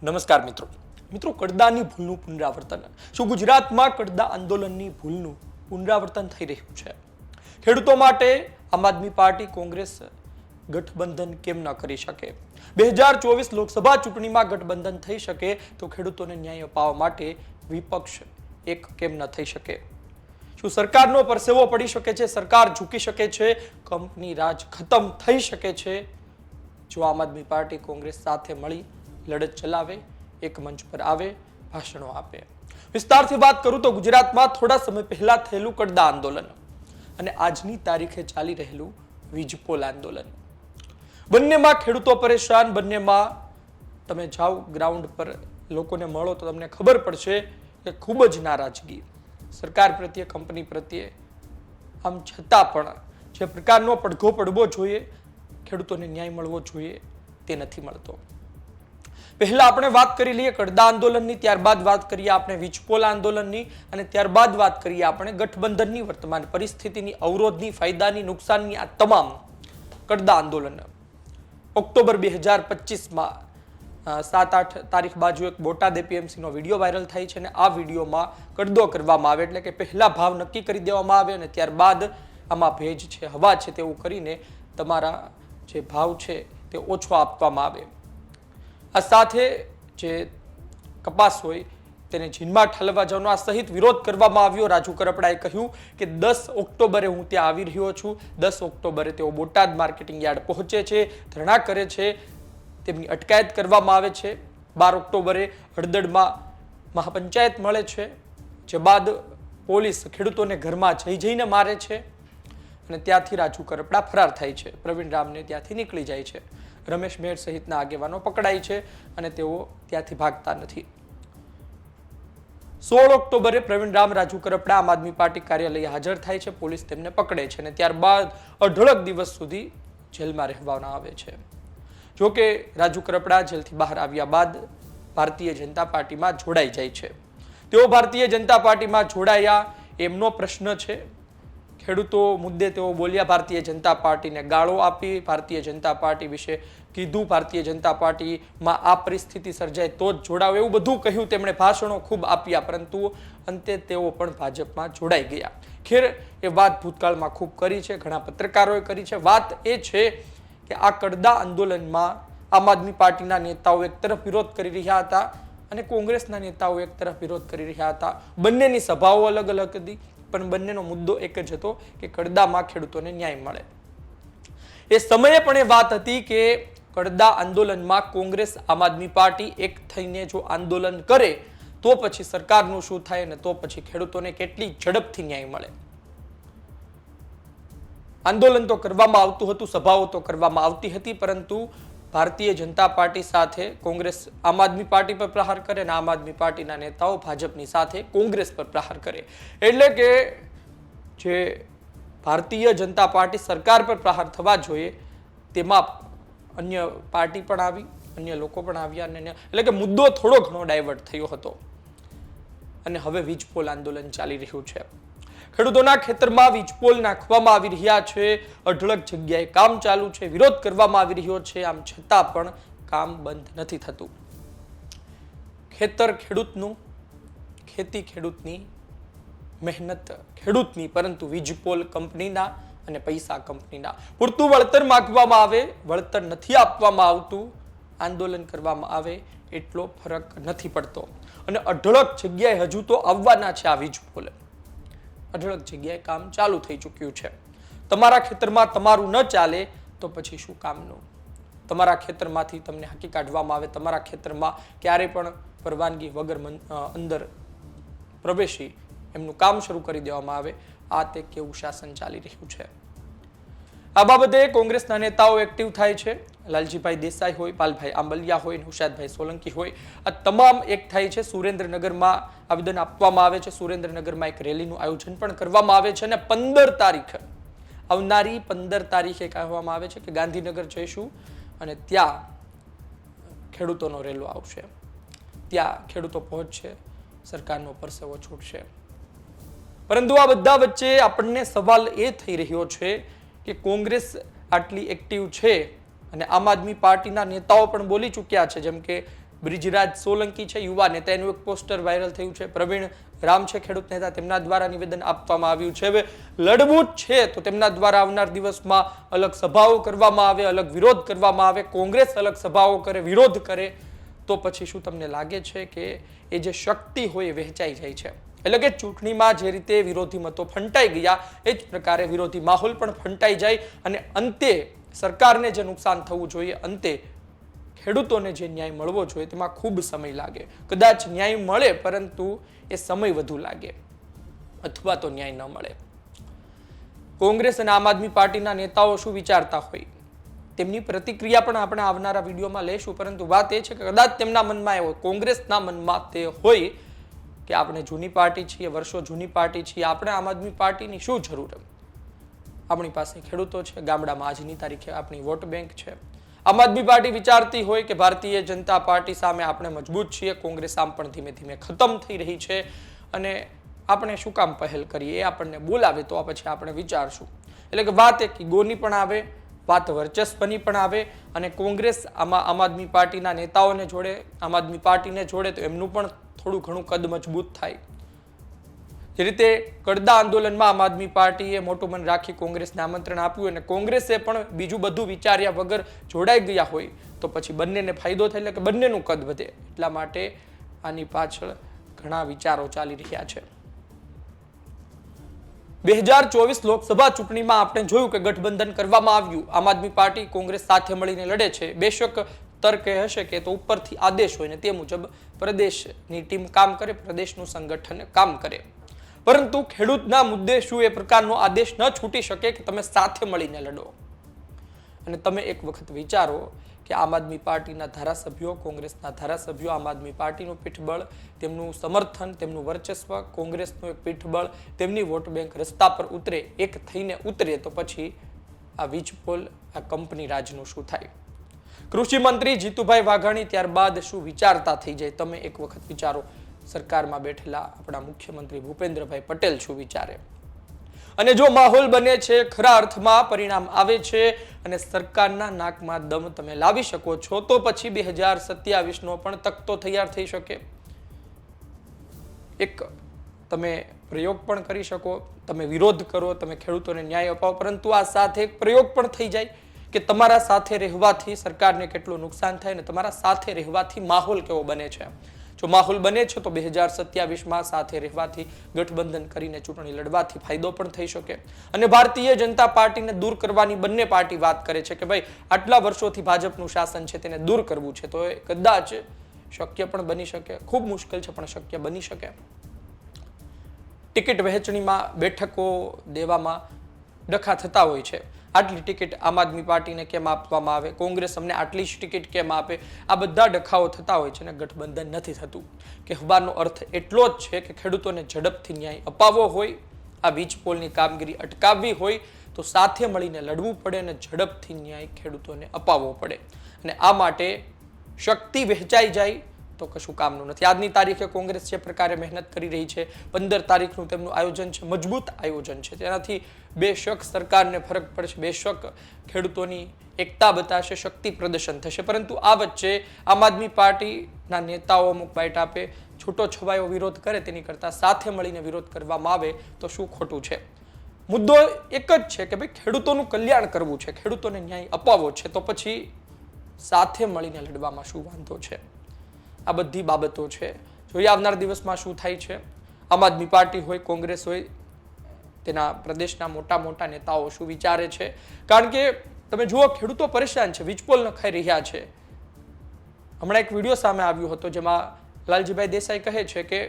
નમસ્કાર મિત્રો કડદાની ભૂલનું પુનરાવર્તન શું ગુજરાતમાં કડદા આંદોલનની ભૂલનું પુનરાવર્તન થઈ રહ્યું છે? ખેડૂતો માટે આમ આદમી પાર્ટી કોંગ્રેસ ગઠબંધન કેમ ન કરી શકે? 2024 લોકસભા ચૂંટણીમાં ગઠબંધન થઈ શકે તો ખેડૂતોને ન્યાય અપાવવા માટે વિપક્ષ એક કેમ ન થઈ શકે? શું સરકારનો પરસેવો પડી શકે છે? સરકાર ઝૂકી શકે છે? કંપની રાજ ખતમ થઈ શકે છે જો આમ આદમી પાર્ટી કોંગ્રેસ સાથે મળી લડત ચલાવે, એક મંચ પર આવે, ભાષણો આપે? વિસ્તારથી વાત કરું તો ગુજરાતમાં થોડા સમય પહેલા થયેલું કડદા આંદોલન અને આજની તારીખે ચાલી રહેલું વીજપોલ આંદોલન, બંનેમાં ખેડૂતો પરેશાન. બંનેમાં તમે જાઓ ગ્રાઉન્ડ પર, લોકોને મળો તો તમને ખબર પડશે કે ખૂબ જ નારાજગી સરકાર પ્રત્યે, કંપની પ્રત્યે. આમ છતાં પણ જે પ્રકારનો પડઘો પડવો જોઈએ, ખેડૂતોને ન્યાય મળવો જોઈએ, તે નથી મળતો. પહેલા આપણે વાત કરી લઈએ કડદા આંદોલનની, ત્યારબાદ વાત કરીએ આપણે વીજપોલ આંદોલનની અને ત્યારબાદ વાત કરીએ આપણે ગઠબંધનની વર્તમાન પરિસ્થિતિની, અવરોધની, ફાયદાની, નુકસાનની. આ તમામ કડદા આંદોલન ઓક્ટોબર 2025માં 7-8 તારીખ બાજુ એક બોટાદ એપીએમસી નો વિડીયો વાયરલ થાય છે અને આ વિડીયોમાં કડદો કરવામાં આવે, એટલે કે પહેલા ભાવ નક્કી કરી દેવામાં આવે અને ત્યારબાદ આમાં ભેજ છે, હવા છે તેવું કરીને તમારા જે ભાવ છે તે ઓછો આપવામાં આવે. આ સાથે જે કપાસ હોય તેને જીનમાં ઠાલવવા જવાનો આ સહિત વિરોધ કરવામાં આવ્યો. રાજુ કરપડાએ કહ્યું કે 10 ઓક્ટોબરે હું ત્યાં આવી રહ્યો છું. 10 ઓક્ટોબરે તેઓ બોટાદ માર્કેટિંગ યાર્ડ પહોંચે છે, ધરણા કરે છે, તેમની અટકાયત કરવામાં આવે છે. 12 ઓક્ટોબરે હળદડમાં મહાપંચાયત મળે છે, જે બાદ પોલીસ ખેડૂતોને ઘરમાં જઈને મારે છે અને ત્યાંથી રાજુ કરપડા ફરાર થાય છે. પ્રવીણ રામને ત્યાંથી નીકળી જાય છે. રમેશ મેર સહિતના આગેવાનો પકડાય છે અને તેઓ ત્યાંથી ભાગતા નથી. 16 ઓક્ટોબરે પ્રવીણ રામ, રાજુ કરપડા આમ આદમી પાર્ટી કાર્યાલયે હાજર થાય છે. પોલીસ તેમને પકડે છે અને ત્યારબાદ અઢળક દિવસ સુધી જેલમાં રહેવાના આવે છે. જોકે રાજુ કરપડા જેલથી બહાર આવ્યા બાદ ભારતીય જનતા પાર્ટીમાં જોડાઈ જાય છે. તેઓ ભારતીય જનતા પાર્ટીમાં જોડાયા એમનો પ્રશ્ન છે. ખેડૂતો મુદ્દે તેઓ બોલ્યા, ભારતીય જનતા પાર્ટીને ગાળો આપી, ભારતીય જનતા પાર્ટી વિશે કીધું, ભારતીય જનતા પાર્ટીમાં આ પરિસ્થિતિ સર્જાય તો જ જોડાવ, એવું બધું કહ્યું. તેમણે ભાષણો ખૂબ આપ્યા, પરંતુ અંતે તેઓ પણ ભાજપમાં જોડાઈ ગયા. ખેર, એ વાત ભૂતકાળમાં ખૂબ કરી છે, ઘણા પત્રકારોએ કરી છે. વાત એ છે કે આ કડદા આંદોલનમાં આમ આદમી પાર્ટીના નેતાઓ એક તરફ વિરોધ કરી રહ્યા હતા અને કોંગ્રેસના નેતાઓ એક તરફ વિરોધ કરી રહ્યા હતા. બંનેની સભાઓ અલગ અલગ હતી, પણ બંનેનો મુદ્દો એક જ હતો કે કડદામાં ખેડૂતોને ન્યાય મળે. એ સમયે પણ એ વાત હતી કે કડદા આંદોલનમાં કોંગ્રેસ, આમ આદમી પાર્ટી એક થઈને જો આંદોલન કરે તો પછી સરકારનું શું થાય અને તો પછી ખેડૂતોને કેટલી ઝડપથી ન્યાય મળે. આંદોલન તો કરવામાં આવતું હતું, સભાઓ તો કરવામાં આવતી હતી, પરંતુ ભારતીય જનતા પાર્ટી સાથે કોંગ્રેસ આમ આદમી પાર્ટી પર પ્રહાર કરે અને આમ આદમી પાર્ટીના નેતાઓ ભાજપની સાથે કોંગ્રેસ પર પ્રહાર કરે. એટલે કે જે ભારતીય જનતા પાર્ટી સરકાર પર પ્રહાર થવા જોઈએ તેમાં અન્ય પાર્ટી પણ આવી, અન્ય લોકો પણ આવ્યા અને એટલે કે મુદ્દો થોડો ઘણો ડાયવર્ટ થયો હતો અને હવે વીજપોલ આંદોલન ચાલી રહ્યું છે. ખેડૂતોના ખેતરમાં વીજપોલ નાખવામાં આવી રહ્યા છે, અઢળક જગ્યાએ કામ ચાલુ છે, વિરોધ કરવામાં આવી રહ્યો છે. આમ છતાં પણ કામ બંધ નથી થતું. ખેતર ખેડૂતનું, ખેતી ખેડૂતની, મહેનત ખેડૂતની, પરંતુ વીજપોલ કંપનીના અને પૈસા કંપનીના. પૂરતું વળતર માંગવામાં આવે, વળતર નથી આપવામાં આવતું, આંદોલન કરવામાં આવે એટલો ફરક નથી પડતો અને અઢળક જગ્યાએ હજુ તો આવવાના છે આ વીજપોલ. અઢળક જગ્યાએ કામ ચાલુ થઈ ચૂક્યું છે. તમારા ખેતરમાં તમારું ન ચાલે તો પછી શું કામનું? તમારા ખેતરમાંથી તમને હાંકી કાઢવામાં આવે, તમારા ખેતરમાં ક્યારે પણ પરવાનગી વગર અંદર પ્રવેશી એમનું કામ શરૂ કરી દેવામાં આવે. આ તે કેવું શાસન ચાલી રહ્યું છે? આ બાબતે કોંગ્રેસના નેતાઓ એક્ટિવ થાય છે. લાલજીભાઈ દેસાઈ હોય, પાલભાઈ આંબલિયા હોય, નૌશાદભાઈ સોલંકી હોય, આ તમામ એક થાય છે. સુરેન્દ્રનગરમાં આવેદન આપવામાં આવે છે. સુરેન્દ્રનગરમાં એક રેલીનું આયોજન પણ કરવામાં આવે છે અને 15 તારીખ, આવનારી 15 તારીખે કહેવામાં આવે છે કે ગાંધીનગર જઈશું અને ત્યાં ખેડૂતોનો રેલો આવશે. ત્યાં ખેડૂતો પહોંચશે, સરકારનો પરસેવો છૂટશે. પરંતુ આ બધા વચ્ચે આપણને સવાલ એ થઈ રહ્યો છે કે કોંગ્રેસ આટલી એક્ટિવ છે અને આમ આદમી પાર્ટીના નેતાઓ પણ બોલી ચૂક્યા છે, જેમ કે બ્રિજરાજ સોલંકી છે યુવા નેતા, એનું એક પોસ્ટર વાયરલ થયું છે. પ્રવીણ રામ છે ખેડૂત નેતા, તેમના દ્વારા નિવેદન આપવામાં આવ્યું છે. હવે લડવું જ છે તો તેમના દ્વારા આવનાર દિવસમાં અલગ સભાઓ કરવામાં આવે, અલગ વિરોધ કરવામાં આવે, કોંગ્રેસ અલગ સભાઓ કરે, વિરોધ કરે, તો પછી શું તમને લાગે છે કે એ જે શક્તિ હોય એ વહેંચાઈ જાય છે? એટલે કે ચૂંટણીમાં જે રીતે વિરોધી મતો ફંટાઈ ગયા એ જ પ્રકારે વિરોધી માહોલ પણ ફંટાઈ જાય અને અંતે સરકારને જે નુકસાન થવું જોઈએ, અંતે ખેડૂતોને જે ન્યાય મળવો જોઈએ તેમાં ખૂબ સમય લાગે. કદાચ ન્યાય મળે પરંતુ એ સમય વધુ લાગે અથવા તો ન્યાય ન મળે. કોંગ્રેસ અને આમ આદમી પાર્ટીના નેતાઓ શું વિચારતા હોય તેમની પ્રતિક્રિયા પણ આપણે આવનારા વિડીયોમાં લઈશું, પરંતુ વાત એ છે કે કદાચ તેમના મનમાં એવો, કોંગ્રેસના મનમાં તે હોય કે આપણે જૂની પાર્ટી છીએ, વર્ષો જૂની પાર્ટી છીએ, આપણે આમ આદમી પાર્ટીની શું જરૂર? આપણી પાસે ખેડૂતો છે, ગામડામાં આજની તારીખે આપણી વોટ બેંક છે. આમ આદમી પાર્ટી વિચારતી હોય કે ભારતીય જનતા પાર્ટી સામે આપણે મજબૂત છીએ, કોંગ્રેસ આમ પણ ધીમે ધીમે ખતમ થઈ રહી છે અને આપણે શું કામ પહેલ કરીએ, એ આપણને બોલાવે તો પછી આપણે વિચારશું. એટલે કે વાત એક ઈગોની પણ આવે, વાત વર્ચસ્વની પણ આવે અને કોંગ્રેસ આમાં આમ આદમી પાર્ટીના નેતાઓને જોડે, આમ આદમી પાર્ટીને જોડે તો એમનું પણ થોડું ઘણું કદ મજબૂત થાય. જે રીતે કડદા આંદોલનમાં આમ આદમી પાર્ટીએ મોટું મન રાખી કોંગ્રેસને આમંત્રણ આપ્યું અને કોંગ્રેસે પણ બીજું બધું વિચાર્યા વગર જોડાઈ ગયા હોય તો પછી બંનેને ફાયદો થાય, એટલે કે બંનેનું કદ વધે. એટલા માટે આની પાછળ ઘણા વિચારો ચાલી રહ્યા છે. 2024 લોકસભા ચૂંટણીમાં આપણે જોયું કે ગઠબંધન કરવામાં આવ્યું, આમ આદમી પાર્ટી કોંગ્રેસ સાથે મળીને લડે છે. બેશક તર્ક હશે કે તો ઉપરથી આદેશ હોય ને તે મુજબ પ્રદેશની ટીમ કામ કરે, પ્રદેશનું સંગઠન કામ કરે, પરંતુ ખેડૂતના મુદ્દે શું એ પ્રકારનો આદેશ ન છૂટી શકે કે તમે સાથે મળીને લડો? અને તમે એક વખત વિચારો કે આમ આદમી પાર્ટીના ધારાસભ્યો, કોંગ્રેસના ધારાસભ્યો, આમ આદમી પાર્ટીનું પીઠબળ, તેમનું સમર્થન, તેમનું વર્ચસ્વ, કોંગ્રેસનું એક પીઠબળ, તેમની વોટ બેંક રસ્તા પર ઉતરે, એક થઈને ઉતરે, તો પછી આ વીજપોલ, આ કંપની રાજનું શું થાય? કૃષિ મંત્રી જીતુભાઈ વાઘાણી ત્યારબાદ શું વિચારતા થઈ જાય? તમે એક વખત વિચારો. સરકારમાં બેઠેલા આપણા મુખ્યમંત્રી ભૂપેન્દ્રભાઈ પટેલ શું વિચારે? અને જો માહોલ બને છે, ખરા અર્થમાં પરિણામ આવે છે અને સરકારના નાકમાં દમ તમે લાવી શકો છો, તો પછી 2027નો પણ તખતો તૈયાર થઈ શકે. એક તમે પ્રયોગ પણ કરી શકો, તમે વિરોધ કરો, તમે ખેડૂતોને ન્યાય અપાવો, પરંતુ આ સાથે એક પ્રયોગ પણ થઈ જાય કે તમારા સાથે રહેવાથી સરકારને કેટલું નુકસાન થાય અને તમારા સાથે રહેવાથી માહોલ કેવો બને છે. જો માહોલ બને છે તો 2027માં સાથે રહેવાથી, ગઠબંધન કરીને ચૂંટણી લડવાથી ફાયદો પણ થઈ શકે. અને ભારતીય જનતા પાર્ટીને દૂર કરવાની બંને પાર્ટી વાત કરે છે કે ભાઈ આટલા વર્ષોથી ભાજપનું શાસન છે તેને દૂર કરવું છે, તો એ કદાચ શક્ય પણ બની શકે. ખૂબ મુશ્કેલ છે પણ શક્ય બની શકે. ટિકિટ વહેંચણીમાં, બેઠકો દેવામાં ડખા થતા હોય છે. આટલી ટિકિટ આમ આદમી પાર્ટીને કેમ આપવામાં આવે, કોંગ્રેસ અમને આટલી જ ટિકિટ કેમ આપે, આ બધા ડખાઓ થતા હોય છે અને ગઠબંધન નથી થતું. કહેવાનો અર્થ એટલો જ છે કે ખેડૂતોને ઝડપથી ન્યાય અપાવવો હોય, આ વીજપોલની કામગીરી અટકાવવી હોય તો સાથે મળીને લડવું પડે અને ઝડપથી ન્યાય ખેડૂતોને અપાવવો પડે. અને આ માટે શક્તિ વહેંચાઈ જાય તો કશું કામનું નથી. આજની તારીખે કોંગ્રેસ જે પ્રકારે મહેનત કરી રહી છે, 15 તારીખનું તેમનું આયોજન છે, મજબૂત આયોજન છે, તેનાથી બેશક સરકારને ફરક પડશે, બેશક ખેડૂતોની એકતા બતાશે, શક્તિ પ્રદર્શન થશે. પરંતુ આ વચ્ચે આમ આદમી પાર્ટીના નેતાઓ અમુક બાઇટ આપે, છૂટો છવાયો વિરોધ કરે તેની કરતાં સાથે મળીને વિરોધ કરવામાં આવે તો શું ખોટું છે? મુદ્દો એક જ છે કે ભાઈ ખેડૂતોનું કલ્યાણ કરવું છે, ખેડૂતોને ન્યાય અપાવવો છે, તો પછી સાથે મળીને લડવામાં શું વાંધો છે? આ બધી બાબતો છે. જોઈએ આવનાર દિવસમાં શું થાય છે. આમ આદમી પાર્ટી હોય, કોંગ્રેસ હોય, તેના પ્રદેશના મોટા મોટા નેતાઓ શું વિચારે છે? કારણ કે તમે જુઓ, ખેડૂતો પરેશાન છે, વીજપોલ નખાઈ રહ્યા છે. હમણાં એક વિડીયો સામે આવ્યો હતો જેમાં લાલજીભાઈ દેસાઈ કહે છે કે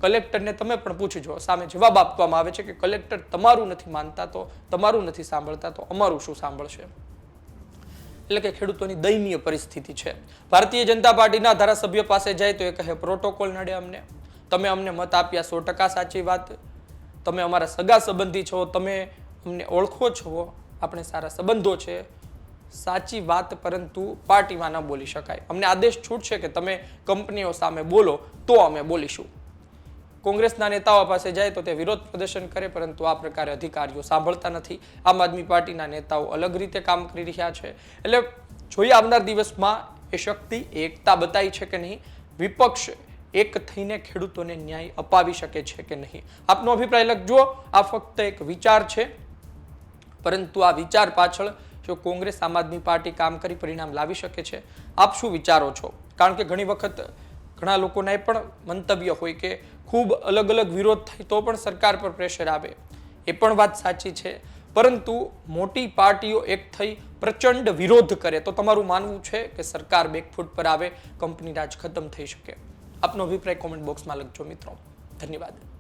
કલેક્ટરને તમે પણ પૂછજો. સામે જવાબ આપવામાં આવે છે કે કલેક્ટર તમારું નથી માનતા, તો તમારું નથી સાંભળતા, તો અમારું શું સાંભળશે? એટલે કે ખેડૂતોની દયનીય પરિસ્થિતિ છે. ભારતીય જનતા પાર્ટીના ધારાસભ્ય પાસે જાય તો એ કહે પ્રોટોકોલ નડે અમને, તમે અમને મત આપ્યા 100% સાચી વાત, તમે અમારા સગા સંબંધી છો, તમે અમને ઓળખો છો, આપણે સારા સંબંધો છે, સાચી વાત, પરંતુ પાર્ટીમાં ન બોલી શકાય. અમને આદેશ છૂટશે કે તમે કંપનીઓ સામે બોલો તો અમે બોલીશું. કોંગ્રેસના નેતાઓ પાસે જાય તો તે વિરોધ પ્રદર્શન કરે, પરંતુ આ પ્રકારે અધિકારીઓ સાંભળતા નથી. આમ આદમી પાર્ટીના નેતાઓ અલગ રીતે કામ કરી રહ્યા છે. એટલે જોઈએ આવનાર દિવસમાં એ શક્તિ, એ એકતા બતાવી છે કે નહીં? વિપક્ષ એક થઈને ખેડૂતોને ન્યાય અપાવી શકે છે કે નહીં? આપનો અભિપ્રાય લખજો. આ ફક્ત એક વિચાર છે, પરંતુ આ વિચાર પાછળ જો કોંગ્રેસ, આમ આદમી પાર્ટી કામ કરી પરિણામ લાવી શકે છે. આપ શું વિચારો છો? કારણ કે ઘણી વખત ઘણા લોકોના એ પણ મંતવ્ય હોય કે ખૂબ અલગ અલગ વિરોધ થાય તો પણ સરકાર પર પ્રેશર આવે. એ પણ વાત સાચી છે, પરંતુ મોટી પાર્ટીઓ એક થઈ પ્રચંડ વિરોધ કરે તો તમારું માનવું છે કે સરકાર બેકફૂટ પર આવે, કંપની રાજ ખતમ થઈ શકે? આપનો અભિપ્રાય કોમેન્ટ બોક્સમાં લખજો મિત્રો. ધન્યવાદ.